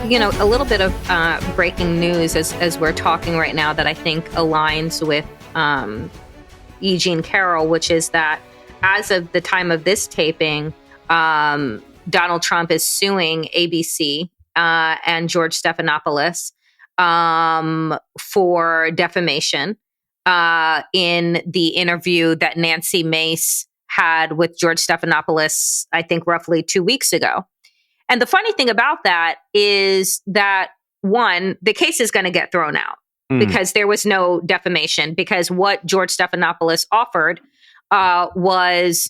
A little bit of breaking news as we're talking right now that I think aligns with E. Jean Carroll, which is that as of the time of this taping, Donald Trump is suing ABC and George Stephanopoulos for defamation in the interview that Nancy Mace had with George Stephanopoulos, I think roughly 2 weeks ago. And the funny thing about that is that, one, the case is going to get thrown out because there was no defamation, because what George Stephanopoulos offered was,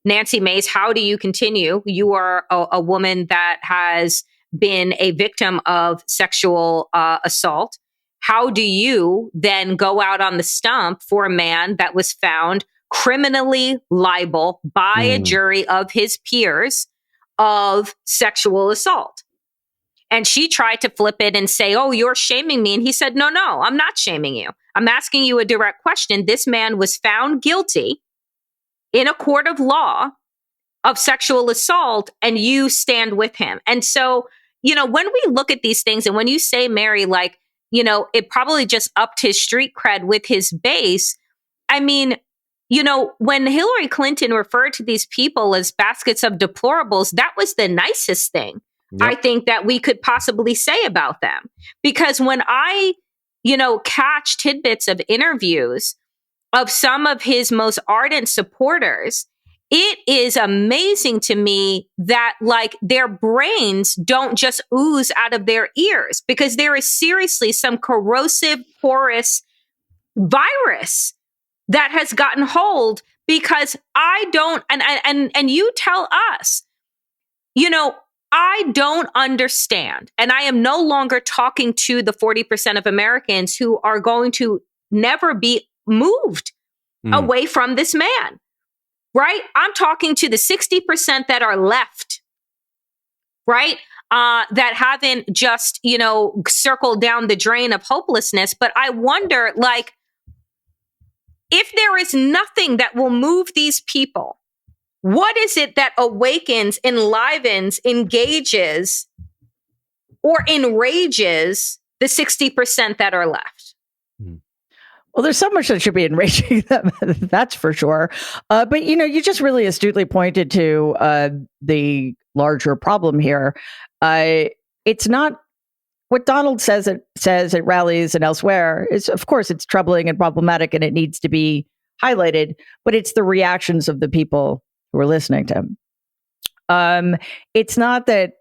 Nancy Mace, how do you continue? You are a woman that has been a victim of sexual assault. How do you then go out on the stump for a man that was found criminally liable by a jury of his peers of sexual assault? And she tried to flip it and say, oh, you're shaming me. And he said, no, I'm not shaming you. I'm asking you a direct question. This man was found guilty in a court of law of sexual assault, and you stand with him. And so, when we look at these things, and when you say, Mary, like, it probably just upped his street cred with his base. I mean, when Hillary Clinton referred to these people as baskets of deplorables, that was the nicest thing I think that we could possibly say about them. Because when I, catch tidbits of interviews of some of his most ardent supporters, it is amazing to me that, like, their brains don't just ooze out of their ears, because there is seriously some corrosive, porous virus that has gotten hold, because I don't, and you tell us, I don't understand. And I am no longer talking to the 40% of Americans who are going to never be moved away from this man, right? I'm talking to the 60% that are left, right? That haven't just, circled down the drain of hopelessness. But I wonder, like, if there is nothing that will move these people, what is it that awakens, enlivens, engages, or enrages the 60% that are left? Well, there's so much that should be enraging them, that's for sure. But, you just really astutely pointed to the larger problem here. It's not what Donald says at rallies and elsewhere is, of course, it's troubling and problematic and it needs to be highlighted, but it's the reactions of the people who are listening to him. It's not that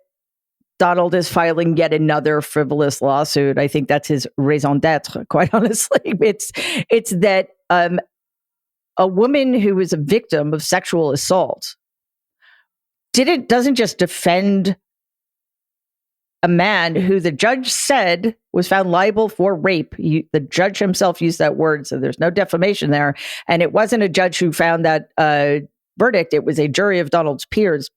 Donald is filing yet another frivolous lawsuit. I think that's his raison d'etre, quite honestly. It's that a woman who is a victim of sexual assault doesn't just defend a man who the judge said was found liable for rape. The judge himself used that word, so there's no defamation there. And it wasn't a judge who found that verdict. It was a jury of Donald's peers.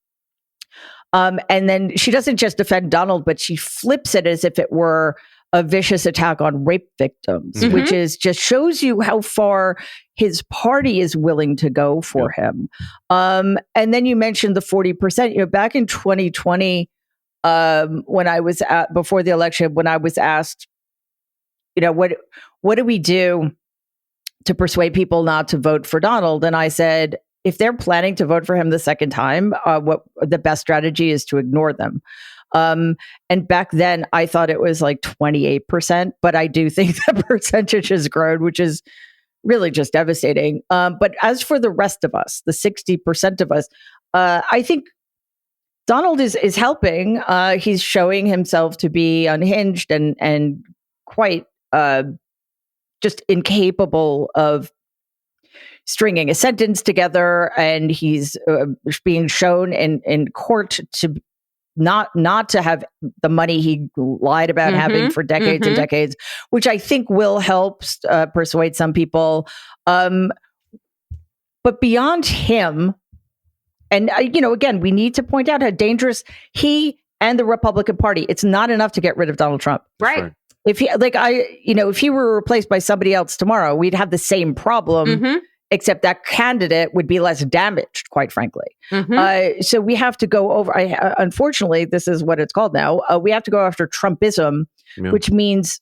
And then she doesn't just defend Donald, but she flips it as if it were a vicious attack on rape victims, which is just shows you how far his party is willing to go for him. And then you mentioned the 40%. Back in 2020, when I was before the election, when I was asked, what do we do to persuade people not to vote for Donald? And I said, if they're planning to vote for him the second time, what the best strategy is to ignore them. And back then, I thought it was like 28%, but I do think the percentage has grown, which is really just devastating. But as for the rest of us, the 60% of us, I think Donald is helping. He's showing himself to be unhinged and quite just incapable of stringing a sentence together, and he's being shown in court to not to have the money he lied about having for decades and decades, which I think will help persuade some people. But beyond him, and again, we need to point out how dangerous he and the Republican Party. It's not enough to get rid of Donald Trump, right? Sure. If he, if he were replaced by somebody else tomorrow, we'd have the same problem. except that candidate would be less damaged, quite frankly. So we have to go over, unfortunately, this is what it's called now. We have to go after Trumpism, which means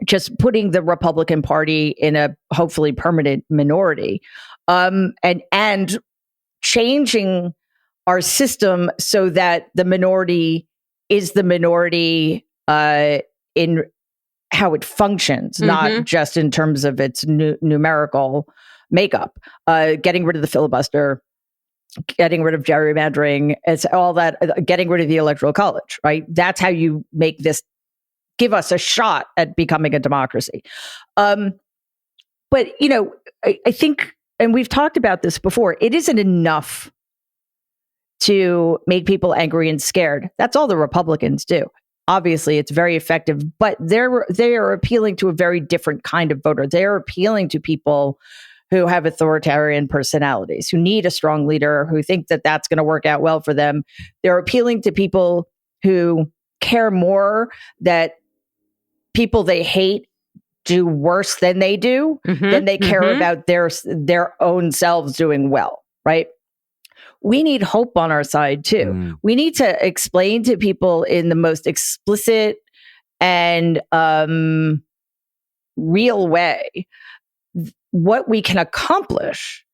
just putting the Republican Party in a hopefully permanent minority, and changing our system so that the minority is the minority in how it functions, not just in terms of its numerical makeup. Getting rid of the filibuster, getting rid of gerrymandering, it's all that, getting rid of the electoral college, right? That's how you make this, give us a shot at becoming a democracy. But, I think, and we've talked about this before, it isn't enough to make people angry and scared. That's all the Republicans do. Obviously, it's very effective, but they are appealing to a very different kind of voter. They are appealing to people who have authoritarian personalities, who need a strong leader, who think that that's going to work out well for them. They're appealing to people who care more that people they hate do worse than they do, than they care about their own selves doing well, right? We need hope on our side too. We need to explain to people in the most explicit and real way what we can accomplish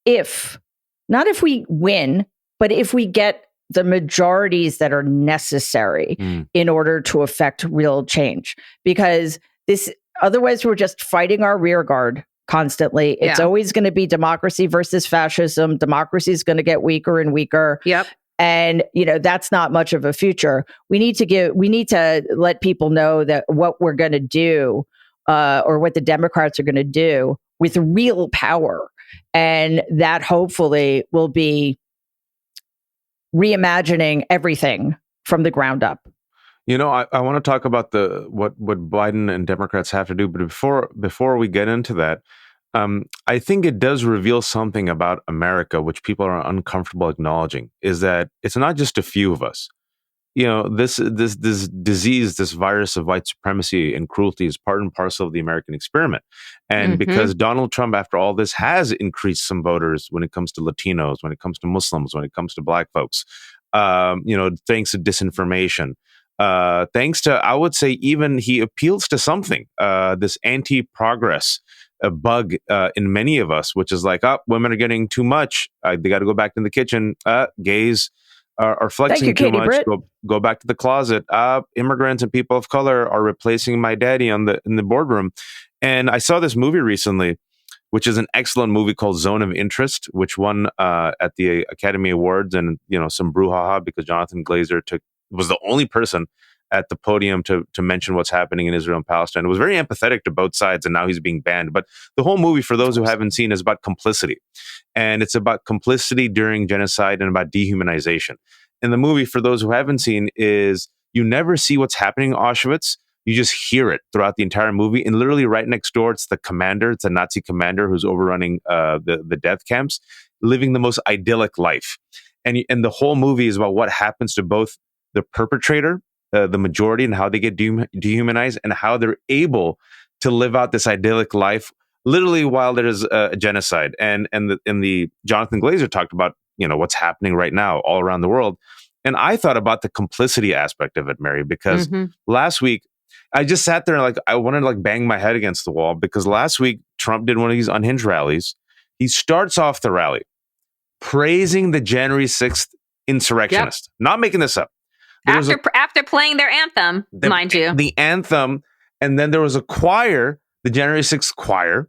not if we win, but if we get the majorities that are necessary in order to affect real change. Because otherwise we're just fighting our rear guard constantly. It's always going to be democracy versus fascism. Democracy is going to get weaker and weaker. And, that's not much of a future. We need to let people know that what we're going to do, or what the Democrats are going to do with real power. And that hopefully will be reimagining everything from the ground up. I want to talk about what Biden and Democrats have to do, but before we get into that, I think it does reveal something about America, which people are uncomfortable acknowledging, is that it's not just a few of us. This disease, this virus of white supremacy and cruelty is part and parcel of the American experiment. And because Donald Trump, after all this, has increased some voters when it comes to Latinos, when it comes to Muslims, when it comes to Black folks, thanks to disinformation, thanks to, I would say, even he appeals to something, this anti-progress bug in many of us, which is like, women are getting too much. They got to go back in the kitchen. Gays are flexing too much. Go back to the closet. Immigrants and people of color are replacing my daddy in the boardroom. And I saw this movie recently, which is an excellent movie called Zone of Interest, which won at the Academy Awards, and some brouhaha because Jonathan Glazer was the only person at the podium to mention what's happening in Israel and Palestine. It was very empathetic to both sides, and now he's being banned. But the whole movie, for those who haven't seen, is about complicity. And it's about complicity during genocide and about dehumanization. And the movie, for those who haven't seen, is you never see what's happening in Auschwitz. You just hear it throughout the entire movie. And literally right next door, it's the Nazi commander who's overrunning the death camps, living the most idyllic life. And the whole movie is about what happens to both the perpetrator, the majority, and how they get dehumanized, and how they're able to live out this idyllic life literally while there is a genocide. And the Jonathan Glazer talked about what's happening right now all around the world. And I thought about the complicity aspect of it, Mary, because last week I just sat there and I wanted to bang my head against the wall, because last week Trump did one of these unhinged rallies. He starts off the rally praising the January 6th insurrectionists, not making this up. After playing their anthem, mind you. The anthem. And then there was a choir, the January 6th choir.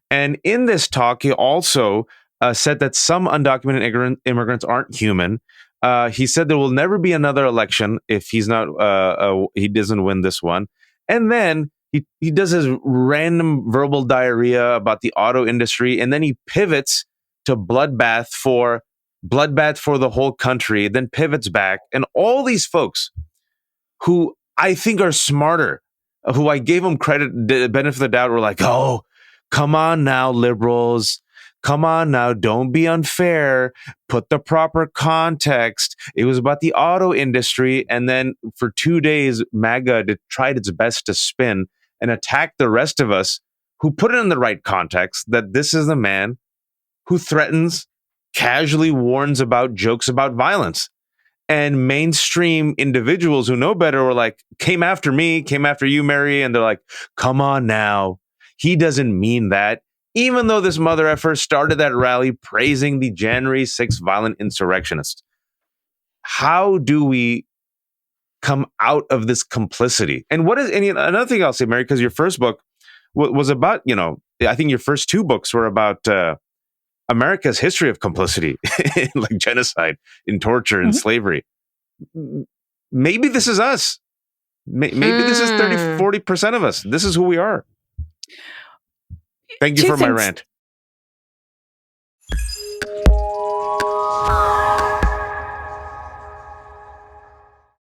And in this talk, he also said that some undocumented immigrants aren't human. He said there will never be another election if he doesn't win this one. And then he does his random verbal diarrhea about the auto industry. And then he pivots to bloodbath for the whole country, then pivots back. And all these folks who I think are smarter, who I gave them credit, the benefit of the doubt, were like, oh, come on now, liberals. Come on now, don't be unfair. Put the proper context. It was about the auto industry. And then for 2 days, MAGA tried its best to spin and attack the rest of us who put it in the right context, that this is the man who threatens, casually warns about jokes about violence. And mainstream individuals who know better were like, came after me, came after you, Mary. And they're like, come on now. He doesn't mean that. Even though this mother effer started that rally praising the January 6th violent insurrectionists. How do we come out of this complicity? And another thing I'll say, Mary, because your first book was about, I think your first two books were about America's history of complicity, like genocide, in torture, and slavery. Maybe this is us. Maybe this is 30, 40% of us. This is who we are. Thank you for my rant.